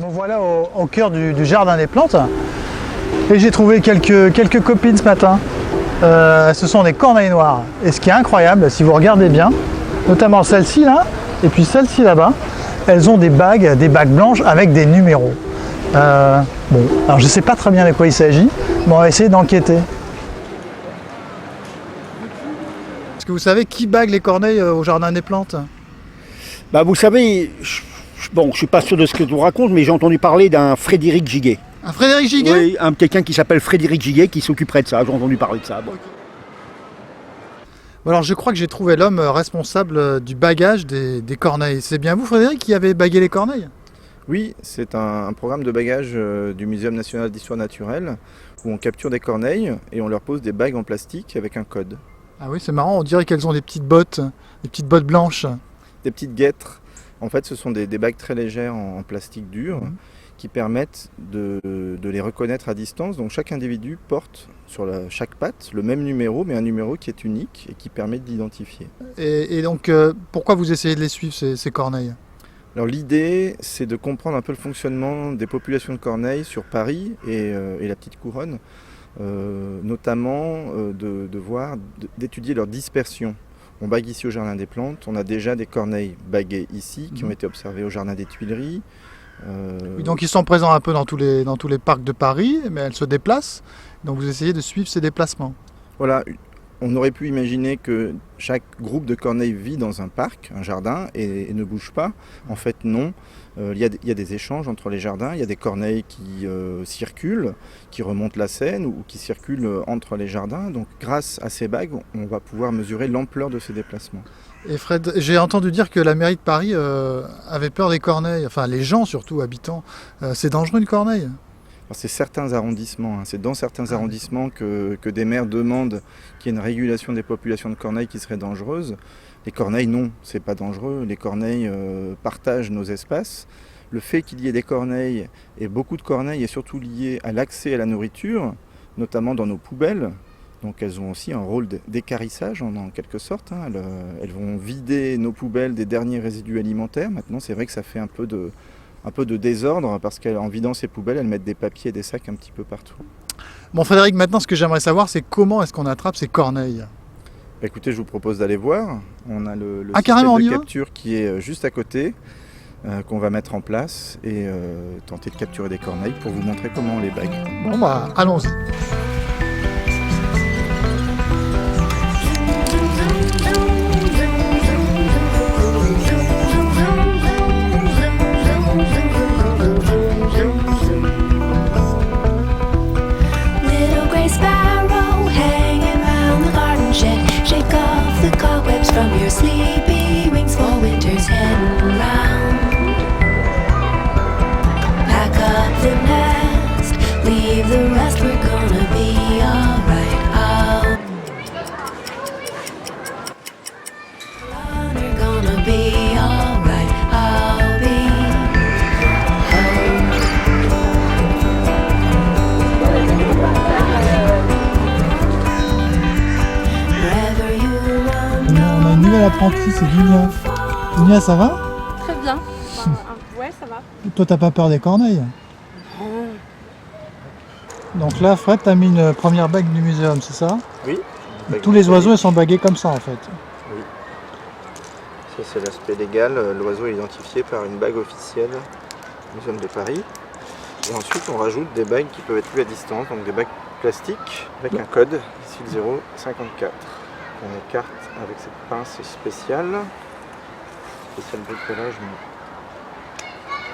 Me voilà au cœur du jardin des plantes et j'ai trouvé quelques copines ce matin. Ce sont des corneilles noires. Et ce qui est incroyable, si vous regardez bien, notamment celle-ci là, et puis celle-ci là-bas, elles ont des bagues blanches avec des numéros. Bon, alors je ne sais pas très bien de quoi il s'agit, mais on va essayer d'enquêter. Est-ce que vous savez qui bague les corneilles au jardin des plantes? Bah vous savez, bon, je suis pas sûr de ce que je vous raconte, mais j'ai entendu parler d'un Frédéric Giguet. Un Frédéric Giguet? Oui, quelqu'un qui s'appelle Frédéric Giguet qui s'occuperait de ça, j'ai entendu parler de ça. Bon. Alors je crois que j'ai trouvé l'homme responsable du bagage des corneilles. C'est bien vous, Frédéric, qui avez bagué les corneilles? Oui, c'est un programme de bagage du Muséum national d'histoire naturelle où on capture des corneilles et on leur pose des bagues en plastique avec un code. Ah oui, c'est marrant, on dirait qu'elles ont des petites bottes blanches. Des petites guêtres, en fait ce sont des bagues très légères en plastique dur qui permettent de les reconnaître à distance. Donc chaque individu porte sur chaque patte le même numéro, mais un numéro qui est unique et qui permet de l'identifier. Et donc pourquoi vous essayez de les suivre, ces corneilles? Alors l'idée, c'est de comprendre un peu le fonctionnement des populations de corneilles sur Paris et la petite couronne, notamment d'étudier leur dispersion. On bague ici au Jardin des Plantes, on a déjà des corneilles baguées ici qui ont été observées au Jardin des Tuileries. Oui, donc ils sont présents un peu dans tous les parcs de Paris, mais elles se déplacent, donc vous essayez de suivre ces déplacements. Voilà. On aurait pu imaginer que chaque groupe de corneilles vit dans un parc, un jardin, et ne bouge pas. En fait, non. Il y a des échanges entre les jardins. Il y a des corneilles qui circulent, qui remontent la Seine ou qui circulent entre les jardins. Donc, grâce à ces bagues, on va pouvoir mesurer l'ampleur de ces déplacements. Et Fred, j'ai entendu dire que la mairie de Paris avait peur des corneilles, enfin les gens surtout, habitants. C'est dangereux une corneille? C'est certains arrondissements, c'est dans certains arrondissements que des maires demandent qu'il y ait une régulation des populations de corneilles qui serait dangereuse. Les corneilles, non, c'est pas dangereux. Les corneilles partagent nos espaces. Le fait qu'il y ait des corneilles et beaucoup de corneilles est surtout lié à l'accès à la nourriture, notamment dans nos poubelles. Donc elles ont aussi un rôle d'équarrissage en quelque sorte. Elles vont vider nos poubelles des derniers résidus alimentaires. Maintenant, c'est vrai que ça fait un peu de désordre parce qu'en vidant ces poubelles, elles mettent des papiers et des sacs un petit peu partout. Bon Frédéric, maintenant ce que j'aimerais savoir, c'est comment est-ce qu'on attrape ces corneilles? Écoutez, je vous propose d'aller voir. On a le carrément, système de capture qui est juste à côté, qu'on va mettre en place et tenter de capturer des corneilles pour vous montrer comment on les bague. Bon bah, allons-y. From your sleepy wings for winter's heading round. Pack up the nest, leave the rest, we're gonna be alright. We're gonna be alright, I'll be wherever you run. On a une nouvelle apprentie, c'est Dunia. Dunia, ça va? Très bien. Ouais, ça va. Toi, t'as pas peur des corneilles? Donc là, Fred, t'as mis une première bague du muséum, c'est ça? Oui. Tous les oiseaux, ils sont bagués comme ça, en fait. Oui. Ça, c'est l'aspect légal. L'oiseau est identifié par une bague officielle du Muséum de Paris. Et ensuite, on rajoute des bagues qui peuvent être lues à distance, donc des bagues plastiques avec un code, ici le 054. On écarte avec cette pince spéciale bricolage, mais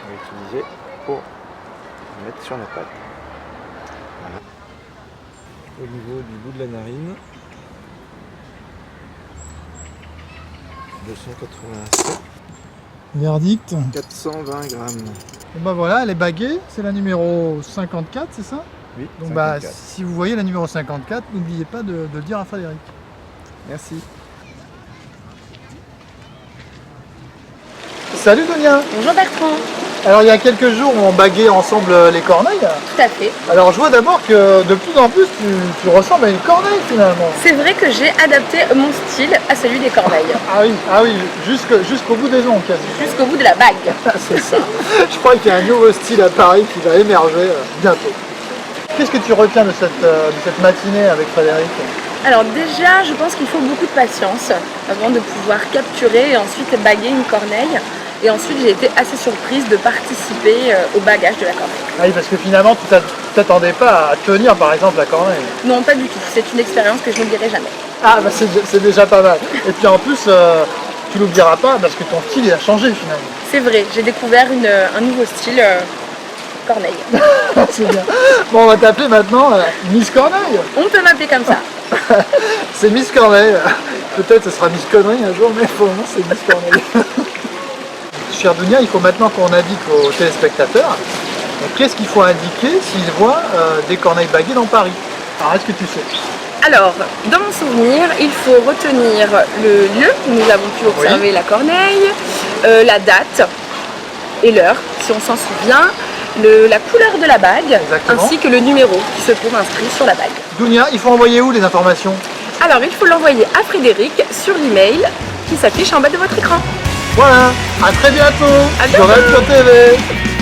on va utiliser pour mettre sur la pâte. Voilà. Au niveau du bout de la narine, 287, Verdict. 420 grammes. Bon bah voilà, elle est baguée, c'est la numéro 54, c'est ça? Oui, Donc 54. bah, si vous voyez la numéro 54, n'oubliez pas de le dire à Frédéric. Merci. Salut Dunia! Bonjour Bertrand. Alors il y a quelques jours, on baguait ensemble les corneilles. Tout à fait. Alors je vois d'abord que de plus en plus, tu ressembles à une corneille finalement. C'est vrai que j'ai adapté mon style à celui des corneilles, Ah oui, jusqu'au bout des ongles quasiment. jusqu'au bout de la bague. C'est ça. Je crois qu'il y a un nouveau style à Paris qui va émerger bientôt. Qu'est-ce que tu retiens de cette matinée avec Frédéric? Alors déjà, je pense qu'il faut beaucoup de patience avant de pouvoir capturer et ensuite baguer une corneille. Et ensuite, j'ai été assez surprise de participer au bagage de la corneille. Ah oui, parce que finalement, tu t'attendais pas à tenir par exemple la corneille. Non, pas du tout. C'est une expérience que je n'oublierai jamais. Ah bah c'est déjà pas mal. Et puis en plus, tu l'oublieras pas parce que ton style il a changé finalement. C'est vrai, j'ai découvert un nouveau style corneille. C'est bien. Bon, on va t'appeler maintenant Miss Corneille. On peut m'appeler comme ça. C'est Miss Corneille. Peut-être ce sera Miss Connerie un jour, mais pour le moment c'est Miss Corneille. Cher Dounia, il faut maintenant qu'on indique aux téléspectateurs qu'est-ce qu'il faut indiquer s'ils voient des corneilles baguées dans Paris. Alors est-ce que tu sais? Alors, dans mon souvenir, il faut retenir le lieu où nous avons pu observer la corneille, la date et l'heure, si on s'en souvient, la couleur de la bague, Exactement. ainsi que le numéro qui se trouve inscrit sur la bague. Dounia, il faut envoyer où les informations? Alors, il faut l'envoyer à Frédéric sur l'email qui s'affiche en bas de votre écran. Voilà, à très bientôt À sur bientôt. Retro TV.